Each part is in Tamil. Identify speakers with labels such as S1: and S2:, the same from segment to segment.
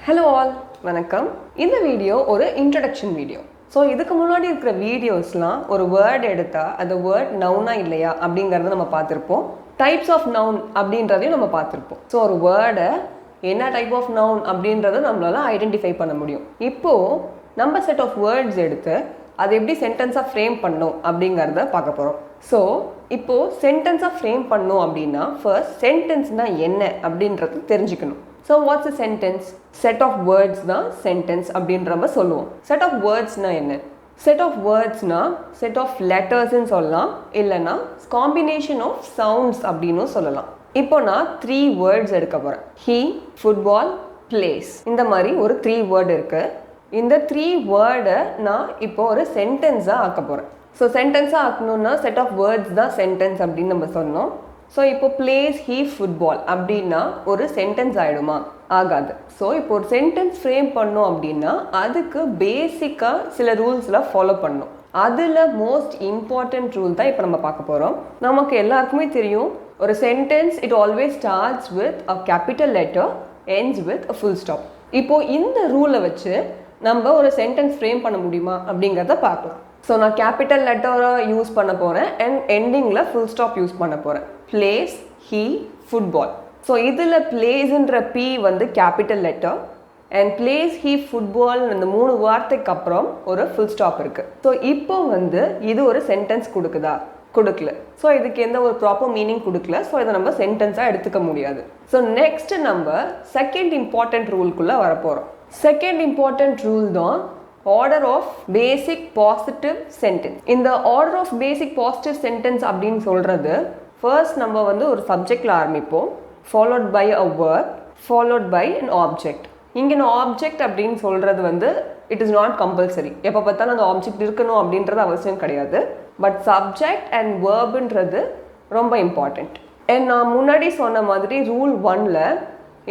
S1: Hello all, வணக்கம். இந்த வீடியோ ஒரு இன்ட்ரோடக்ஷன் வீடியோ. ஸோ இதுக்கு முன்னாடி இருக்கிற வீடியோஸ்லாம் ஒரு வேர்ட் எடுத்தா அந்த வேர்ட் நவுனா இல்லையா அப்படிங்கிறத நம்ம பார்த்துருப்போம். டைப்ஸ் ஆஃப் நவுன் அப்படின்றதையும் நம்ம பார்த்துருப்போம். ஸோ ஒரு வேர்டை என்ன டைப் ஆஃப் நவுன் அப்படின்றத நம்மளால ஐடென்டிஃபை பண்ண முடியும். இப்போது நம்ம செட் ஆஃப் வேர்ட்ஸ் எடுத்து அதை எப்படி சென்டென்ஸாக ஃப்ரேம் பண்ணணும் அப்படிங்கிறத பார்க்க போகிறோம். ஸோ இப்போது சென்டென்ஸாக ஃப்ரேம் பண்ணணும் அப்படின்னா ஃபர்ஸ்ட் சென்டென்ஸ்னால் என்ன அப்படின்றது தெரிஞ்சுக்கணும். So what's a sentence? Set of words தான் சென்டென்ஸ் அப்படின்ற மாதிரி சொல்லுவோம். செட் ஆஃப் வேர்ட்ஸ்னால் என்ன? செட் ஆஃப் வேர்ட்ஸ்னால் செட் ஆஃப் லெட்டர்ஸ்ன்னு சொல்லலாம், இல்லைன்னா காம்பினேஷன் ஆஃப் சவுண்ட்ஸ் அப்படின்னு சொல்லலாம். இப்போ நான் 3 வேர்ட்ஸ் எடுக்க போகிறேன். He, football, place. இந்த மாதிரி ஒரு 3 வேர்டு இருக்குது. இந்த 3 வேர்டை நான் இப்போ ஒரு சென்டென்ஸாக ஆக்க போகிறேன். ஸோ சென்டென்ஸாக ஆக்கணுன்னா செட் ஆஃப் வேர்ட்ஸ் தான் சென்டென்ஸ் அப்படின்னு நம்ம சொன்னோம். ஸோ இப்போ பிளேஸ் ஹீ ஃபுட்பால் அப்படின்னா ஒரு சென்டென்ஸ் ஆகிடுமா? ஆகாது. ஸோ இப்போ ஒரு சென்டென்ஸ் ஃப்ரேம் பண்ணோம் அப்படின்னா அதுக்கு பேசிக்காக சில ரூல்ஸ்லாம் ஃபாலோ பண்ணணும். அதில் மோஸ்ட் இம்பார்ட்டன்ட் ரூல் தான் இப்போ நம்ம பார்க்க போகிறோம். நமக்கு எல்லாருக்குமே தெரியும், ஒரு sentence it always starts with a capital letter, ends with a full stop. இப்போது இந்த ரூலை வச்சு நம்ம ஒரு சென்டென்ஸ் ஃப்ரேம் பண்ண முடியுமா அப்படிங்கிறத பார்க்கலாம். ஸோ நான் கேபிட்டல் லெட்டராக யூஸ் பண்ண போகிறேன் அண்ட் எண்டிங்கில் ஃபுல் ஸ்டாப் யூஸ் பண்ண போகிறேன். Place, he, football. ஸோ இதில் பிளேஸ்ன்ற பி வந்து capital letter and place, he, football இந்த 3 வார்த்தைக்கு அப்புறம் ஒரு ஃபுல் ஸ்டாப் இருக்குது. ஸோ இப்போ வந்து இது ஒரு சென்டென்ஸ் கொடுக்குதா? கொடுக்கல. ஸோ இதுக்கு எந்த ஒரு ப்ராப்பர் மீனிங் கொடுக்கல. ஸோ இதை நம்ம சென்டென்ஸாக எடுத்துக்க முடியாது. ஸோ நெக்ஸ்ட் நம்ம செகண்ட் இம்பார்ட்டன்ட் ரூல்குள்ளே வரப்போகிறோம். செகண்ட் இம்பார்ட்டன்ட் ரூல் தான் order of basic positive sentence. இந்த order of basic positive sentence அப்படின்னு சொல்கிறது, ஃபர்ஸ்ட் நம்ம வந்து ஒரு சப்ஜெக்டில் ஆரம்பிப்போம், followed by a verb, followed by an object. இங்கே நான் ஆப்ஜெக்ட் அப்படின்னு சொல்கிறது வந்து இட் இஸ் நாட் கம்பல்சரி. எப்போ பார்த்தாலும் அந்த ஆப்ஜெக்ட் இருக்கணும் அப்படின்றது அவசியம் கிடையாது. பட் சப்ஜெக்ட் அண்ட் வேர்புன்றது ரொம்ப இம்பார்ட்டண்ட். அண்ட் நான் முன்னாடி சொன்ன மாதிரி ரூல் 1ல்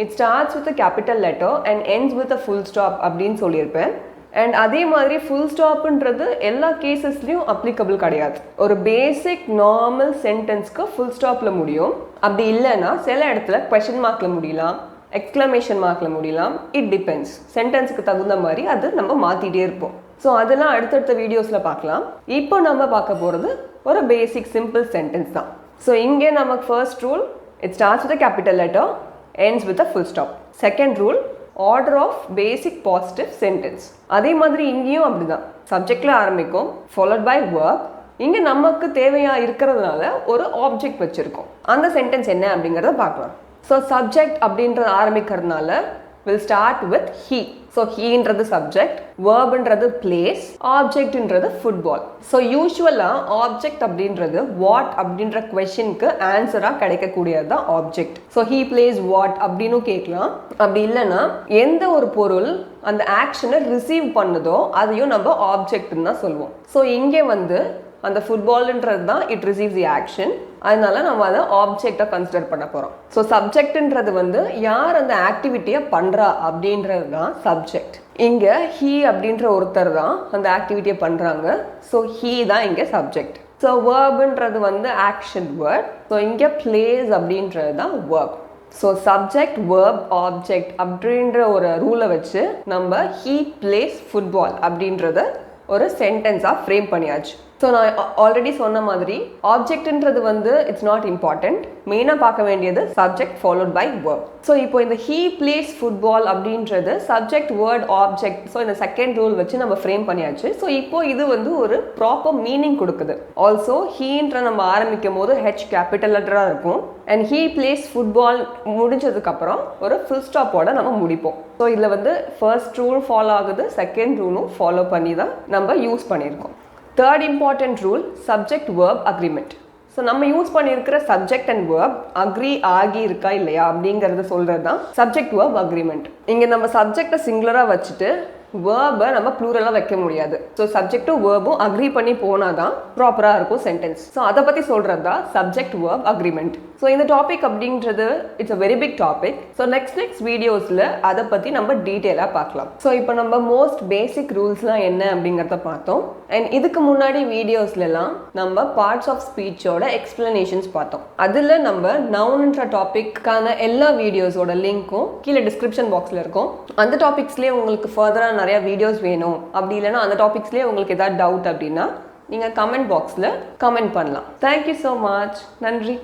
S1: it starts with a capital letter and ends with a full stop அப்படின்னு சொல்லியிருப்பேன். அண்ட் அதே மாதிரி ஃபுல் ஸ்டாப்புன்றது எல்லா கேசஸ்லையும் அப்ளிகபிள் கிடையாது. ஒரு பேசிக் நார்மல் சென்டென்ஸ்க்கு ஃபுல் ஸ்டாப்பில் முடியும். அப்படி இல்லைன்னா சில இடத்துல கொஷின் மார்க்கில் முடியலாம், எக்ஸ்க்ளமேஷன் மார்க்கில் முடியலாம். It depends. சென்டென்ஸுக்கு தகுந்த மாதிரி அது நம்ம மாற்றிட்டே இருப்போம். ஸோ அதெல்லாம் அடுத்தடுத்த வீடியோஸில் பார்க்கலாம். இப்போ நம்ம பார்க்க போகிறது ஒரு பேசிக் சிம்பிள் சென்டென்ஸ் தான். ஸோ இங்கே நமக்கு first rule it starts with a capital letter, ends with a full stop. Second rule, order of basic positive sentence. அதே மாதிரி இங்கேயும் அப்படிதான். சப்ஜெக்டில் ஆரம்பிக்கும், followed by verb. இங்கே நமக்கு தேவையாக இருக்கிறதுனால ஒரு ஆப்ஜெக்ட் வச்சுருக்கோம். அந்த சென்டென்ஸ் என்ன அப்படிங்கிறத பார்க்கலாம். ஸோ சப்ஜெக்ட் அப்படின்றத ஆரம்பிக்கிறதுனால will start with he. So ஹீன்றது சப்ஜெக்ட், வேர்புன்றது பிளேஸ், ஆப்ஜெக்ட்ன்றது ஃபுட்பால். ஸோ யூஸ்வலாக ஆப்ஜெக்ட் அப்படின்றது வாட் அப்படின்ற கொஷனுக்கு ஆன்சராக கிடைக்கக்கூடியது தான் object. So he plays what அப்படின்னு கேட்கலாம். அப்படி இல்லைன்னா எந்த ஒரு பொருள் அந்த ஆக்ஷனை ரிசீவ் பண்ணுதோ அதையும் நம்ம ஆப்ஜெக்ட்னு தான் சொல்லுவோம். ஸோ இங்கே வந்து அந்த ஃபுட்பால்ன்றது தான் இட் ரிசீவ்ஸ் தி ஆக்ஷன். அதனால நம்ம அதை ஆப்ஜெக்டாக கன்சிடர் பண்ண போகிறோம். ஸோ சப்ஜெக்ட்ன்றது வந்து யார் அந்த ஆக்டிவிட்டியை பண்ணுறா அப்படின்றது தான் சப்ஜெக்ட். இங்கே ஹீ அப்படின்ற ஒருத்தர் தான் அந்த ஆக்டிவிட்டியை பண்ணுறாங்க. ஸோ ஹீ தான் இங்கே சப்ஜெக்ட். ஸோ வேர்புன்றது வந்து ஆக்ஷன் வேர்ட். ஸோ இங்கே பிளேஸ் அப்படின்றது தான் verb. So subject, verb, object அப்படின்ற ஒரு ரூலை வச்சு நம்ம ஹீ பிளேஸ் ஃபுட்பால் அப்படின்றத ஒரு சென்டென்ஸாக ஃப்ரேம் பண்ணியாச்சு. ஸோ நான் ஆல்ரெடி சொன்ன மாதிரி ஆப்ஜெக்ட்ன்றது வந்து இட்ஸ் நாட் இம்பார்ட்டன்ட். மெயினாக பார்க்க வேண்டியது subject followed by verb. So இப்போ இந்த ஹீ பிளேஸ் ஃபுட்பால் அப்படின்றது சப்ஜெக்ட், வேர்ட், ஆப்ஜெக்ட். ஸோ இந்த செகண்ட் ரூல் வச்சு நம்ம ஃப்ரேம் பண்ணியாச்சு. ஸோ இப்போ இது வந்து ஒரு ப்ராப்பர் மீனிங் கொடுக்குது. ஆல்சோ ஹீன்ற நம்ம ஆரம்பிக்கும் போது ஹெச் கேபிட்டல் லெட்டராக இருக்கும் அண்ட் ஹீ பிளேஸ் ஃபுட்பால் முடிஞ்சதுக்கப்புறம் ஒரு ஃபுல் ஸ்டாப்போட நம்ம முடிப்போம். ஸோ இதில் வந்து ஃபர்ஸ்ட் ரூல் ஃபாலோ ஆகுது, செகண்ட் ரூலும் ஃபாலோ பண்ணி தான் நம்ம யூஸ் பண்ணியிருக்கோம். Third important rule subject verb agreement. So நம்ம யூஸ் பண்ணியிருக்கிற சப்ஜெக்ட் அண்ட் வேர்ப் அக்ரி ஆகி இருக்கா இல்லையா அப்படிங்கிறத சொல்கிறது தான் சப்ஜெக்ட் வேர்ப் அக்ரிமெண்ட். இங்கே நம்ம சப்ஜெக்டை சிங்குலராக வச்சுட்டு வேர்பை நம்ம ப்ளூரலாக வைக்க முடியாது. ஸோ சப்ஜெக்டும் வேர்பும் அக்ரி பண்ணி போனால் தான் ப்ராப்பராக இருக்கும் சென்டென்ஸ். ஸோ அதை பற்றி சொல்கிறது தான் சப்ஜெக்ட் வேர்ப் அக்ரிமெண்ட். ஸோ இந்த டாபிக் அப்படின்றது it's a very big topic. So next வீடியோஸில் அதை பற்றி நம்ம டீட்டெயிலாக பார்க்கலாம். ஸோ இப்போ நம்ம மோஸ்ட் பேசிக் ரூல்ஸ்லாம் என்ன அப்படிங்கிறத பார்த்தோம். அண்ட் இதுக்கு முன்னாடி வீடியோஸ்லாம் நம்ம பார்ட்ஸ் ஆஃப் ஸ்பீச்சோட எக்ஸ்பிளனேஷன்ஸ் பார்த்தோம். அதில் நம்ம நவுன்ன்ற டாபிக்கான எல்லா வீடியோஸோட லிங்க்கும் கீழே டிஸ்கிரிப்ஷன் பாக்ஸில் இருக்கும். அந்த டாபிக்ஸ்லேயே உங்களுக்கு ஃபர்தராக நிறைய வீடியோஸ் வேணும், அப்படி இல்லைன்னா அந்த டாபிக்ஸ்லேயே உங்களுக்கு ஏதாவது டவுட் அப்படின்னா நீங்கள் கமெண்ட் பாக்ஸில் கமெண்ட் பண்ணலாம். Thank you so much. நன்றி.